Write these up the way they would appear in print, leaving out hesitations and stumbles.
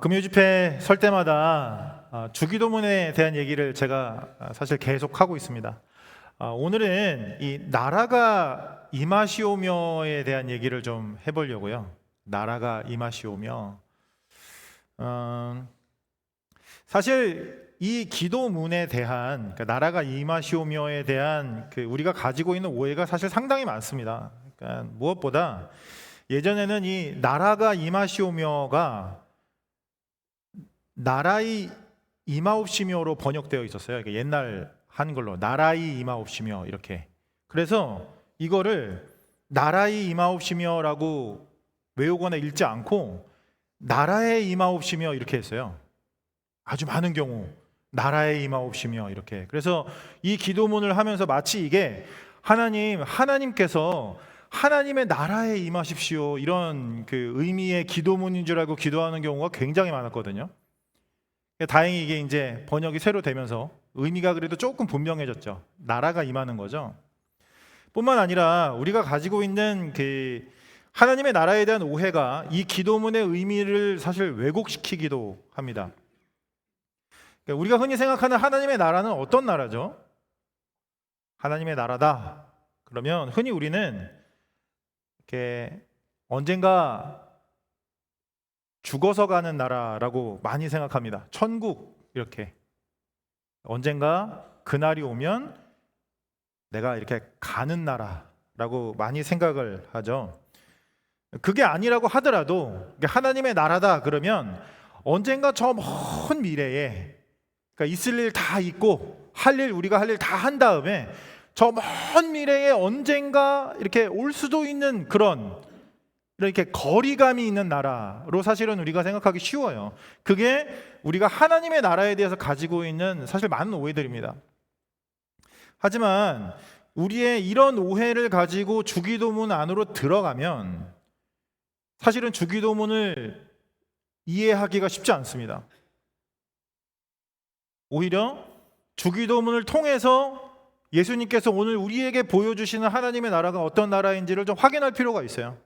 금요 집회 설 때마다 주기도문에 대한 얘기를 제가 사실 계속 하고 있습니다. 오늘은 이 나라가 임하시오며에 대한 얘기를 좀 해보려고요. 나라가 임하시오며. 사실 이 기도문에 대한 나라가 임하시오며에 대한 우리가 가지고 있는 오해가 사실 상당히 많습니다. 그러니까 무엇보다 예전에는 이 나라가 임하시오며가 나라의 임하옵시며로 번역되어 있었어요. 그러니까 옛날 한글로 나라의 임하옵시며 이렇게. 그래서 이거를 나라의 임하옵시며라고 외우거나 읽지 않고 나라의 임하옵시며 이렇게 했어요. 아주 많은 경우 나라의 임하옵시며 이렇게. 그래서 이 기도문을 하면서 마치 이게 하나님께서 하나님의 나라에 임하십시오 이런 의미의 기도문인 줄 알고 기도하는 경우가 굉장히 많았거든요. 다행히 이게 이제 번역이 새로 되면서 의미가 그래도 조금 분명해졌죠. 나라가 임하는 거죠. 뿐만 아니라 우리가 가지고 있는 하나님의 나라에 대한 오해가 이 기도문의 의미를 사실 왜곡시키기도 합니다. 우리가 흔히 생각하는 하나님의 나라는 어떤 나라죠? 하나님의 나라다. 그러면 흔히 우리는 이렇게 언젠가 죽어서 가는 나라라고 많이 생각합니다. 천국 이렇게. 언젠가 그날이 오면 내가 이렇게 가는 나라라고 많이 생각을 하죠. 그게 아니라고 하더라도 하나님의 나라다 그러면 언젠가 저 먼 미래에 있을 일 다 있고 우리가 할 일 다 한 다음에 저 먼 미래에 언젠가 이렇게 올 수도 있는 그런 이렇게 거리감이 있는 나라로 사실은 우리가 생각하기 쉬워요. 그게 우리가 하나님의 나라에 대해서 가지고 있는 사실 많은 오해들입니다. 하지만 우리의 이런 오해를 가지고 주기도문 안으로 들어가면 사실은 주기도문을 이해하기가 쉽지 않습니다. 오히려 주기도문을 통해서 예수님께서 오늘 우리에게 보여주시는 하나님의 나라가 어떤 나라인지를 좀 확인할 필요가 있어요.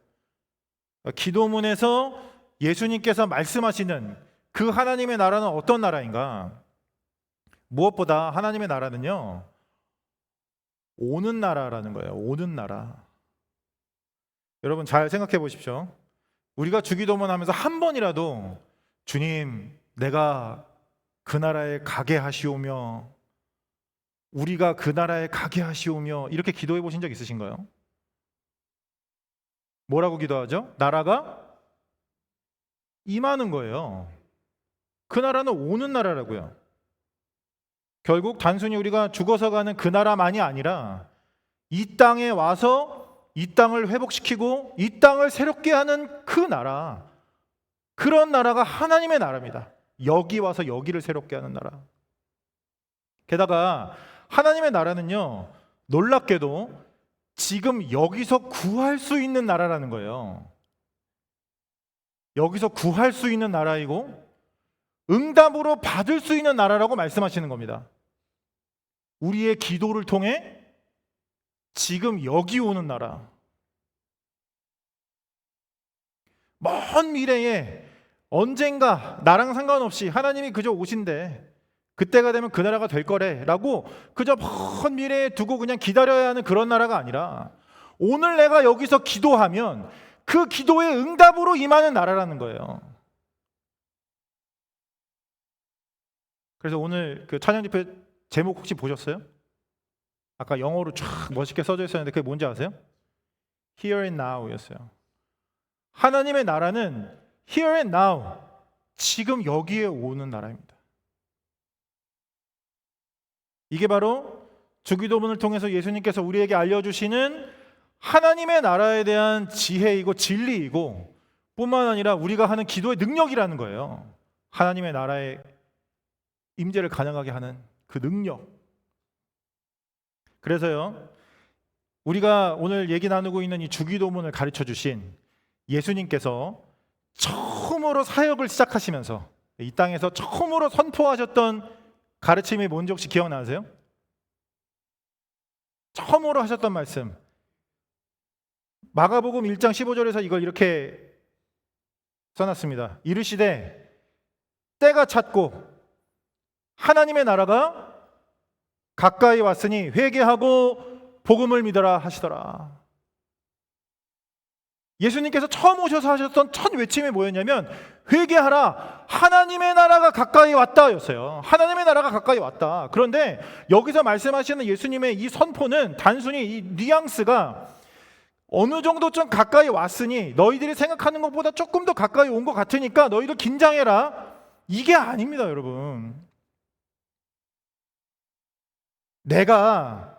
기도문에서 예수님께서 말씀하시는 그 하나님의 나라는 어떤 나라인가? 무엇보다 하나님의 나라는요, 오는 나라라는 거예요. 오는 나라. 여러분 잘 생각해 보십시오. 우리가 주기도문 하면서 한 번이라도 주님, 내가 그 나라에 가게 하시오며 우리가 그 나라에 가게 하시오며 이렇게 기도해 보신 적 있으신가요? 뭐라고 기도하죠? 나라가 임하는 거예요. 그 나라는 오는 나라라고요. 결국 단순히 우리가 죽어서 가는 그 나라만이 아니라 이 땅에 와서 이 땅을 회복시키고 이 땅을 새롭게 하는 그 나라, 그런 나라가 하나님의 나라입니다. 여기 와서 여기를 새롭게 하는 나라. 게다가 하나님의 나라는요, 놀랍게도 지금 여기서 구할 수 있는 나라라는 거예요. 여기서 구할 수 있는 나라이고 응답으로 받을 수 있는 나라라고 말씀하시는 겁니다. 우리의 기도를 통해 지금 여기 오는 나라. 먼 미래에 언젠가 나랑 상관없이 하나님이 그저 오신대. 그때가 되면 그 나라가 될 거래라고 그저 먼 미래에 두고 그냥 기다려야 하는 그런 나라가 아니라 오늘 내가 여기서 기도하면 그 기도의 응답으로 임하는 나라라는 거예요. 그래서 오늘 찬양 집회 제목 혹시 보셨어요? 아까 영어로 쫙 멋있게 써져 있었는데 그게 뭔지 아세요? Here and Now였어요. 하나님의 나라는 Here and Now, 지금 여기에 오는 나라입니다. 이게 바로 주기도문을 통해서 예수님께서 우리에게 알려주시는 하나님의 나라에 대한 지혜이고 진리이고 뿐만 아니라 우리가 하는 기도의 능력이라는 거예요. 하나님의 나라의 임재를 가능하게 하는 그 능력. 그래서요, 우리가 오늘 얘기 나누고 있는 이 주기도문을 가르쳐 주신 예수님께서 처음으로 사역을 시작하시면서 이 땅에서 처음으로 선포하셨던 가르침이 뭔지 혹시 기억나세요? 처음으로 하셨던 말씀, 마가복음 1장 15절에서 이걸 이렇게 써놨습니다. 이르시되 때가 찼고 하나님의 나라가 가까이 왔으니 회개하고 복음을 믿어라 하시더라. 예수님께서 처음 오셔서 하셨던 첫 외침이 뭐였냐면 회개하라, 하나님의 나라가 가까이 왔다 였어요. 하나님의 나라가 가까이 왔다. 그런데 여기서 말씀하시는 예수님의 이 선포는 단순히 이 뉘앙스가 어느 정도 좀 가까이 왔으니 너희들이 생각하는 것보다 조금 더 가까이 온 것 같으니까 너희들 긴장해라, 이게 아닙니다. 여러분, 내가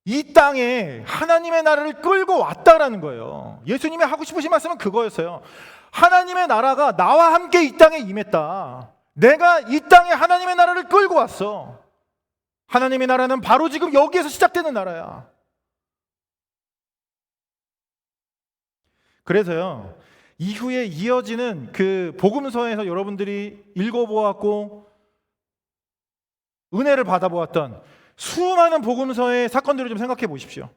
이 땅에 하나님의 나라를 끌고 왔다라는 거예요. 예수님이 하고 싶으신 말씀은 그거였어요. 하나님의 나라가 나와 함께 이 땅에 임했다. 내가 이 땅에 하나님의 나라를 끌고 왔어. 하나님의 나라는 바로 지금 여기에서 시작되는 나라야. 그래서요, 이후에 이어지는 그 복음서에서 여러분들이 읽어보았고 은혜를 받아보았던 수많은 복음서의 사건들을 좀 생각해 보십시오.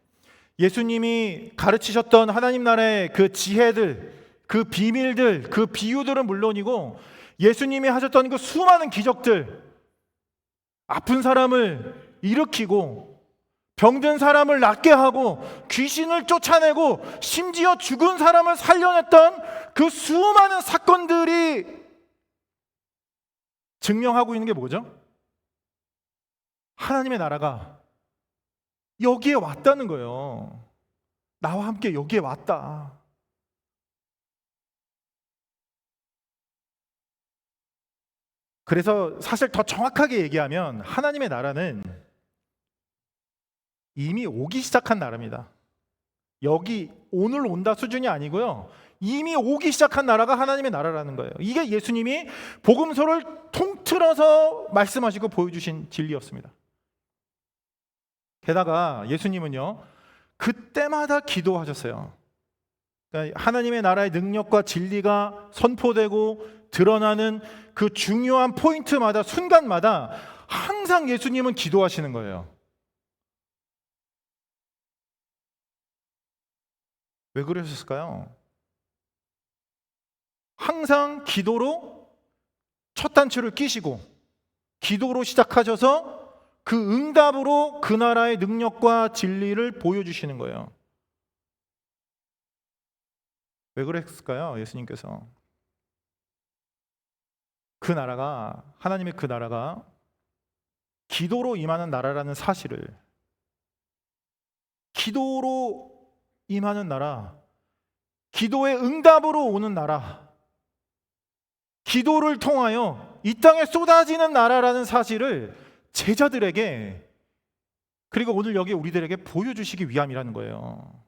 예수님이 가르치셨던 하나님 나라의 그 지혜들, 그 비밀들, 그 비유들은 물론이고 예수님이 하셨던 그 수많은 기적들, 아픈 사람을 일으키고 병든 사람을 낫게 하고 귀신을 쫓아내고 심지어 죽은 사람을 살려냈던 그 수많은 사건들이 증명하고 있는 게 뭐죠? 하나님의 나라가 여기에 왔다는 거예요. 나와 함께 여기에 왔다. 그래서 사실 더 정확하게 얘기하면 하나님의 나라는 이미 오기 시작한 나라입니다. 여기 오늘 온다 수준이 아니고요, 이미 오기 시작한 나라가 하나님의 나라라는 거예요. 이게 예수님이 복음서를 통틀어서 말씀하시고 보여주신 진리였습니다. 게다가 예수님은요, 그때마다 기도하셨어요. 그러니까 하나님의 나라의 능력과 진리가 선포되고 드러나는 그 중요한 포인트마다, 순간마다 항상 예수님은 기도하시는 거예요. 왜 그러셨을까요? 항상 기도로 첫 단추를 끼시고 기도로 시작하셔서 그 응답으로 그 나라의 능력과 진리를 보여주시는 거예요. 왜 그랬을까요? 예수님께서 그 나라가, 하나님의 그 나라가 기도로 임하는 나라라는 사실을, 기도로 임하는 나라, 기도의 응답으로 오는 나라, 기도를 통하여 이 땅에 쏟아지는 나라라는 사실을 제자들에게, 그리고 오늘 여기 우리들에게 보여주시기 위함이라는 거예요.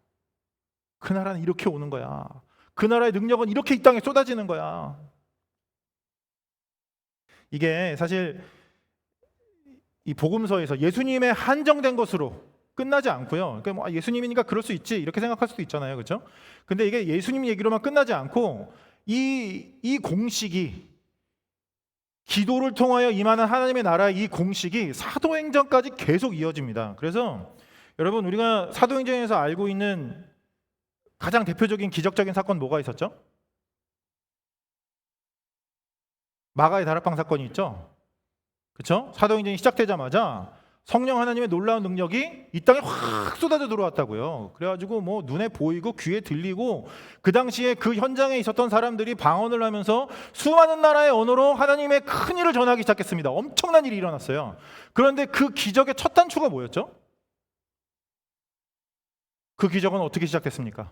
그 나라는 이렇게 오는 거야. 그 나라의 능력은 이렇게 이 땅에 쏟아지는 거야. 이게 사실 이 복음서에서 예수님의 한정된 것으로 끝나지 않고요. 그러니까 뭐 예수님이니까 그럴 수 있지 이렇게 생각할 수도 있잖아요, 그렇죠? 근데 이게 예수님 얘기로만 끝나지 않고 이 공식이, 기도를 통하여 임하는 하나님의 나라의 이 공식이 사도행전까지 계속 이어집니다. 그래서 여러분, 우리가 사도행전에서 알고 있는 가장 대표적인 기적적인 사건 뭐가 있었죠? 마가의 다락방 사건이 있죠. 그렇죠? 사도행전이 시작되자마자 성령 하나님의 놀라운 능력이 이 땅에 확 쏟아져 들어왔다고요. 그래가지고 뭐 눈에 보이고 귀에 들리고 그 당시에 그 현장에 있었던 사람들이 방언을 하면서 수많은 나라의 언어로 하나님의 큰 일을 전하기 시작했습니다. 엄청난 일이 일어났어요. 그런데 그 기적의 첫 단추가 뭐였죠? 그 기적은 어떻게 시작됐습니까?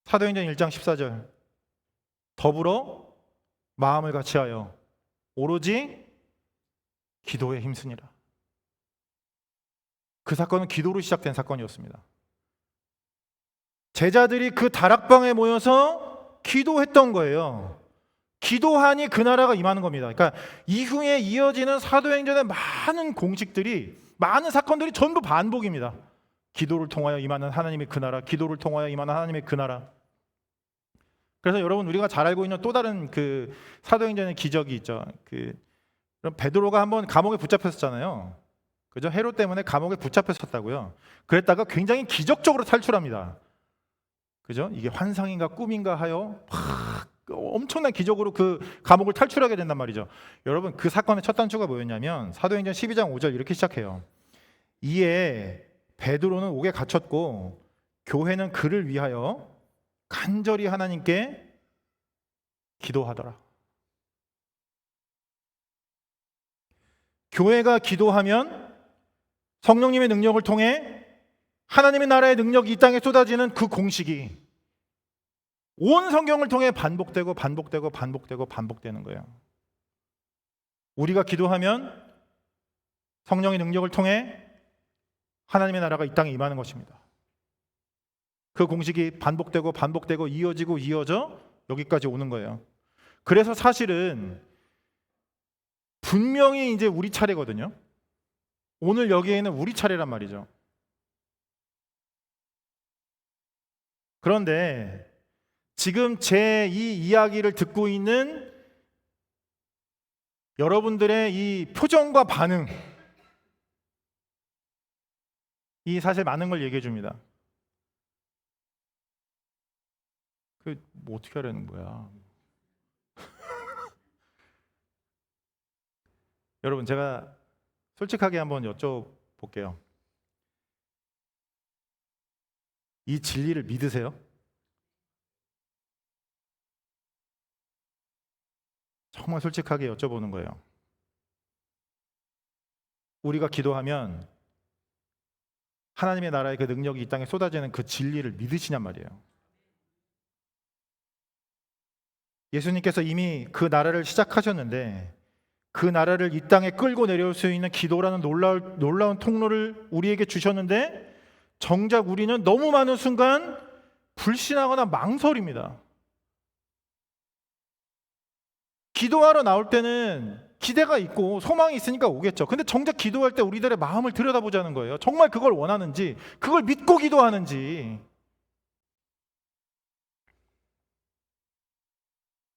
사도행전 1장 14절, 더불어 마음을 같이하여 오로지 기도에 힘쓰니라. 그 사건은 기도로 시작된 사건이었습니다. 제자들이 그 다락방에 모여서 기도했던 거예요. 기도하니 그 나라가 임하는 겁니다. 그러니까 이후에 이어지는 사도행전의 많은 공식들이, 많은 사건들이 전부 반복입니다. 기도를 통하여 임하는 하나님의 그 나라, 기도를 통하여 임하는 하나님의 그 나라. 그래서 여러분, 우리가 잘 알고 있는 또 다른 그 사도행전의 기적이 있죠. 베드로가 한번 감옥에 붙잡혔었잖아요. 그죠? 헤롯 때문에 감옥에 붙잡혔었다고요. 그랬다가 굉장히 기적적으로 탈출합니다. 그죠? 이게 환상인가 꿈인가 하여 막 엄청난 기적으로 그 감옥을 탈출하게 된단 말이죠. 여러분, 그 사건의 첫 단추가 뭐였냐면 사도행전 12장 5절 이렇게 시작해요. 이에 베드로는 옥에 갇혔고 교회는 그를 위하여 간절히 하나님께 기도하더라. 교회가 기도하면 성령님의 능력을 통해 하나님의 나라의 능력이 이 땅에 쏟아지는 그 공식이 온 성경을 통해 반복되고 반복되는 거예요. 우리가 기도하면 성령의 능력을 통해 하나님의 나라가 이 땅에 임하는 것입니다. 그 공식이 반복되고 이어져 여기까지 오는 거예요. 그래서 사실은 분명히 이제 우리 차례거든요. 오늘 여기에는 우리 차례란 말이죠. 그런데 지금 제 이 이야기를 듣고 있는 여러분들의 이 표정과 반응, 이 사실 많은 걸 얘기해 줍니다. 뭐 어떻게 하려는 거야? 여러분, 제가 솔직하게 한번 여쭤볼게요. 이 진리를 믿으세요? 정말 솔직하게 여쭤보는 거예요. 우리가 기도하면 하나님의 나라의 그 능력이 이 땅에 쏟아지는 그 진리를 믿으시냔 말이에요. 예수님께서 이미 그 나라를 시작하셨는데 그 나라를 이 땅에 끌고 내려올 수 있는 기도라는 놀라운 통로를 우리에게 주셨는데 정작 우리는 너무 많은 순간 불신하거나 망설입니다. 기도하러 나올 때는 기대가 있고 소망이 있으니까 오겠죠. 근데 정작 기도할 때 우리들의 마음을 들여다보자는 거예요. 정말 그걸 원하는지, 그걸 믿고 기도하는지,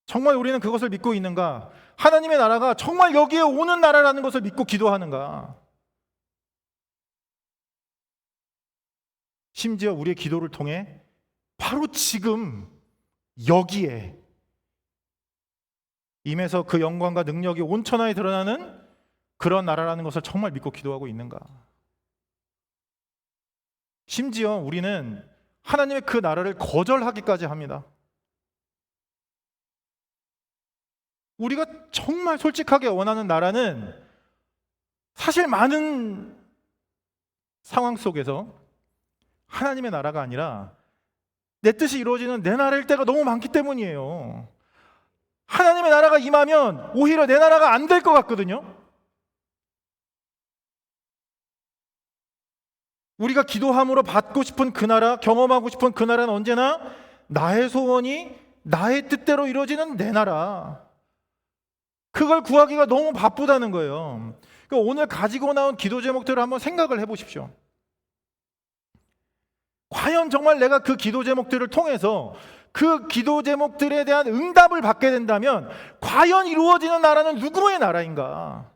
정말 우리는 그것을 믿고 있는가? 하나님의 나라가 정말 여기에 오는 나라라는 것을 믿고 기도하는가? 심지어 우리의 기도를 통해 바로 지금 여기에 임해서 그 영광과 능력이 온천하에 드러나는 그런 나라라는 것을 정말 믿고 기도하고 있는가? 심지어 우리는 하나님의 그 나라를 거절하기까지 합니다. 우리가 정말 솔직하게 원하는 나라는 사실 많은 상황 속에서 하나님의 나라가 아니라 내 뜻이 이루어지는 내 나라일 때가 너무 많기 때문이에요. 하나님의 나라가 임하면 오히려 내 나라가 안 될 것 같거든요. 우리가 기도함으로 받고 싶은 그 나라, 경험하고 싶은 그 나라는 언제나 나의 소원이 나의 뜻대로 이루어지는 내 나라, 그걸 구하기가 너무 바쁘다는 거예요. 그러니까 오늘 가지고 나온 기도 제목들을 한번 생각을 해보십시오. 과연 정말 내가 그 기도 제목들을 통해서 그 기도 제목들에 대한 응답을 받게 된다면 과연 이루어지는 나라는 누구의 나라인가?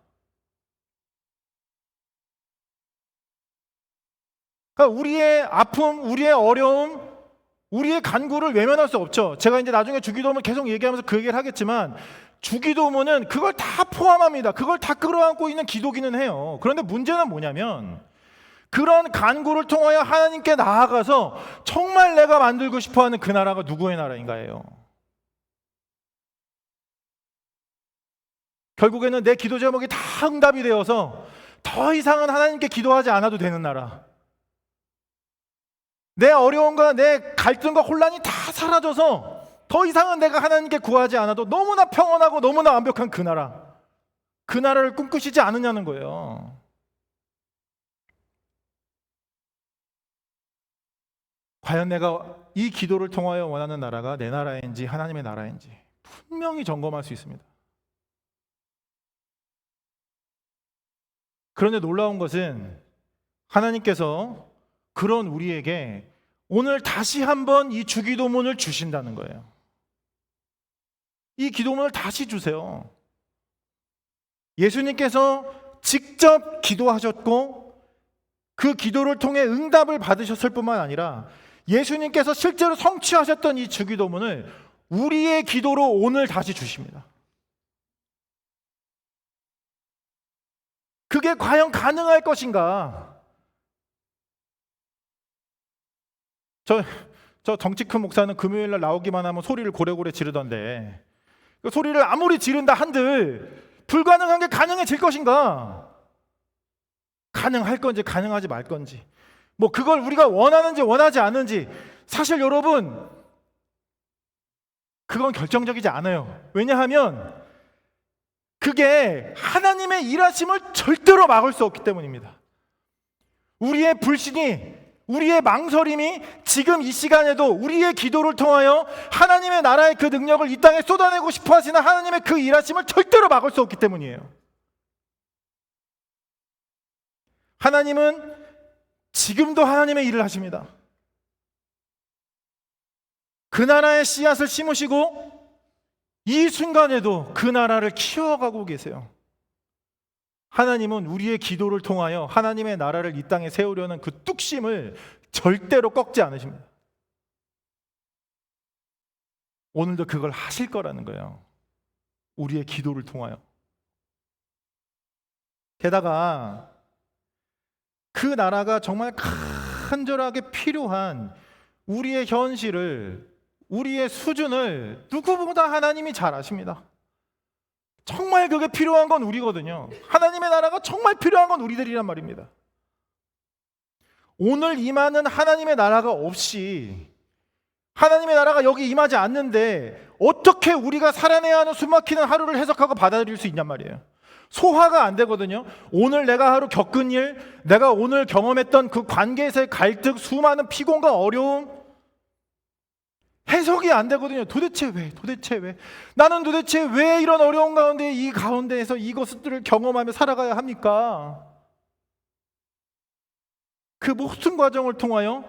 그러니까 우리의 아픔, 우리의 어려움, 우리의 간구를 외면할 수 없죠. 제가 이제 나중에 주기도문 계속 얘기하면서 그 얘기를 하겠지만 주기도문은 그걸 다 포함합니다. 그걸 다 끌어안고 있는 기도기는 해요. 그런데 문제는 뭐냐면 그런 간구를 통하여 하나님께 나아가서 정말 내가 만들고 싶어하는 그 나라가 누구의 나라인가예요. 결국에는 내 기도 제목이 다 응답이 되어서 더 이상은 하나님께 기도하지 않아도 되는 나라, 내 어려움과 내 갈등과 혼란이 다 사라져서 더 이상은 내가 하나님께 구하지 않아도 너무나 평온하고 너무나 완벽한 그 나라, 그 나라를 꿈꾸시지 않느냐는 거예요. 과연 내가 이 기도를 통하여 원하는 나라가 내 나라인지 하나님의 나라인지 분명히 점검할 수 있습니다. 그런데 놀라운 것은 하나님께서 그런 우리에게 오늘 다시 한번 이 주기도문을 주신다는 거예요. 이 기도문을 다시 주세요. 예수님께서 직접 기도하셨고 그 기도를 통해 응답을 받으셨을 뿐만 아니라 예수님께서 실제로 성취하셨던 이 주기도문을 우리의 기도로 오늘 다시 주십니다. 그게 과연 가능할 것인가? 저 덩치 큰 목사는 금요일 날 나오기만 하면 소리를 고래고래 지르던데, 그 소리를 아무리 지른다 한들 불가능한 게 가능해질 것인가? 가능할 건지 가능하지 말 건지, 뭐 그걸 우리가 원하는지 원하지 않는지, 사실 여러분 그건 결정적이지 않아요. 왜냐하면 그게 하나님의 일하심을 절대로 막을 수 없기 때문입니다. 우리의 불신이, 우리의 망설임이 지금 이 시간에도 우리의 기도를 통하여 하나님의 나라의 그 능력을 이 땅에 쏟아내고 싶어 하시는 하나님의 그 일하심을 절대로 막을 수 없기 때문이에요. 하나님은 지금도 하나님의 일을 하십니다. 그 나라의 씨앗을 심으시고 이 순간에도 그 나라를 키워가고 계세요. 하나님은 우리의 기도를 통하여 하나님의 나라를 이 땅에 세우려는 그 뚝심을 절대로 꺾지 않으십니다. 오늘도 그걸 하실 거라는 거예요. 우리의 기도를 통하여. 게다가 그 나라가 정말 간절하게 필요한 우리의 현실을, 우리의 수준을 누구보다 하나님이 잘 아십니다. 정말 그게 필요한 건 우리거든요. 하나님의 나라가 정말 필요한 건 우리들이란 말입니다. 오늘 임하는 하나님의 나라가 없이, 하나님의 나라가 여기 임하지 않는데 어떻게 우리가 살아내야 하는 숨막히는 하루를 해석하고 받아들일 수 있냔 말이에요. 소화가 안 되거든요. 오늘 내가 하루 겪은 일, 내가 오늘 경험했던 그 관계에서의 갈등, 수많은 피곤과 어려움, 해석이 안 되거든요. 도대체 왜? 나는 도대체 왜 이런 어려운 가운데, 이 가운데에서 이것들을 경험하며 살아가야 합니까? 그 모든 과정을 통하여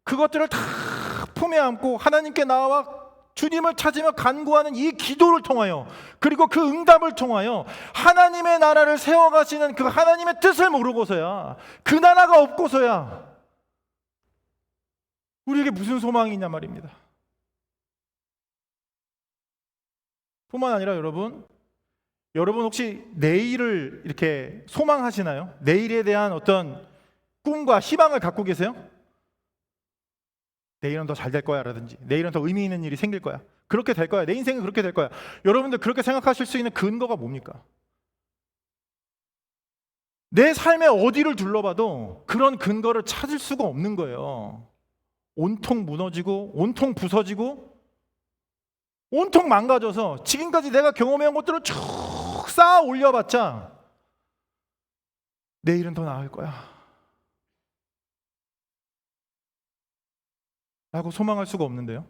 그것들을 다 품에 안고 하나님께 나와 주님을 찾으며 간구하는 이 기도를 통하여, 그리고 그 응답을 통하여 하나님의 나라를 세워가시는 그 하나님의 뜻을 모르고서야, 그 나라가 없고서야 우리에게 무슨 소망이 있냐 말입니다. 뿐만 아니라 여러분 혹시 내일을 이렇게 소망하시나요? 내일에 대한 어떤 꿈과 희망을 갖고 계세요? 내일은 더 잘 될 거야 라든지, 내일은 더 의미 있는 일이 생길 거야, 그렇게 될 거야, 내 인생은 그렇게 될 거야. 여러분들 그렇게 생각하실 수 있는 근거가 뭡니까? 내 삶의 어디를 둘러봐도 그런 근거를 찾을 수가 없는 거예요. 온통 무너지고, 온통 부서지고, 온통 망가져서 지금까지 내가 경험해온 것들을 쭉 쌓아 올려봤자 내일은 더 나을 거야 라고 소망할 수가 없는데요.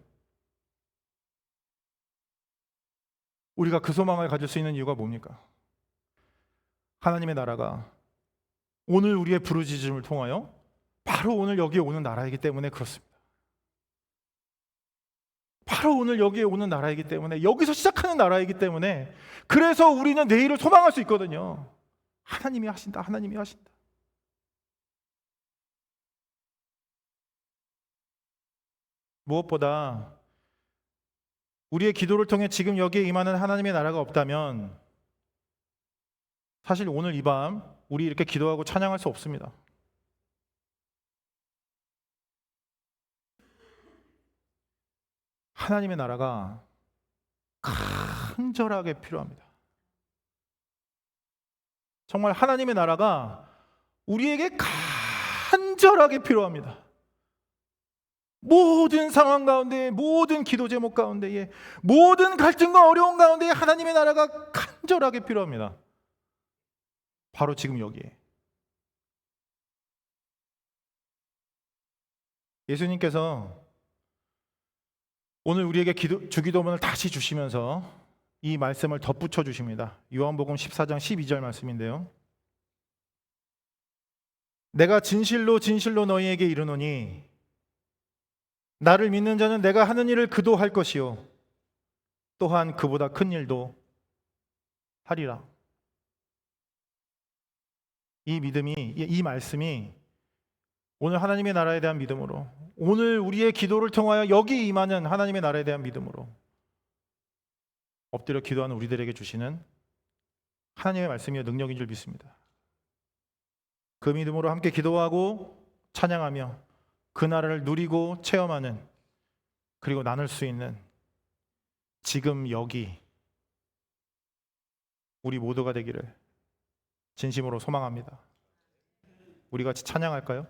우리가 그 소망을 가질 수 있는 이유가 뭡니까? 하나님의 나라가 오늘 우리의 부르짖음을 통하여 바로 오늘 여기에 오는 나라이기 때문에 그렇습니다. 바로 오늘 여기에 오는 나라이기 때문에, 여기서 시작하는 나라이기 때문에, 그래서 우리는 내일을 소망할 수 있거든요. 하나님이 하신다, 하나님이 하신다. 무엇보다 우리의 기도를 통해 지금 여기에 임하는 하나님의 나라가 없다면 사실 오늘 이 밤 우리 이렇게 기도하고 찬양할 수 없습니다. 하나님의 나라가 간절하게 필요합니다. 정말 하나님의 나라가 우리에게 간절하게 필요합니다. 모든 상황 가운데, 모든 기도 제목 가운데에, 모든 갈등과 어려운 가운데에 하나님의 나라가 간절하게 필요합니다. 바로 지금 여기에. 예수님께서 오늘 우리에게 주기도문을 다시 주시면서 이 말씀을 덧붙여 주십니다. 요한복음 14장 12절 말씀인데요. 내가 진실로 진실로 너희에게 이르노니 나를 믿는 자는 내가 하는 일을 그도 할 것이요 또한 그보다 큰 일도 하리라. 이 믿음이, 이 말씀이 오늘 하나님의 나라에 대한 믿음으로, 오늘 우리의 기도를 통하여 여기 임하는 하나님의 나라에 대한 믿음으로 엎드려 기도하는 우리들에게 주시는 하나님의 말씀이요 능력인 줄 믿습니다. 그 믿음으로 함께 기도하고 찬양하며 그 나라를 누리고 체험하는, 그리고 나눌 수 있는 지금 여기 우리 모두가 되기를 진심으로 소망합니다. 우리 같이 찬양할까요?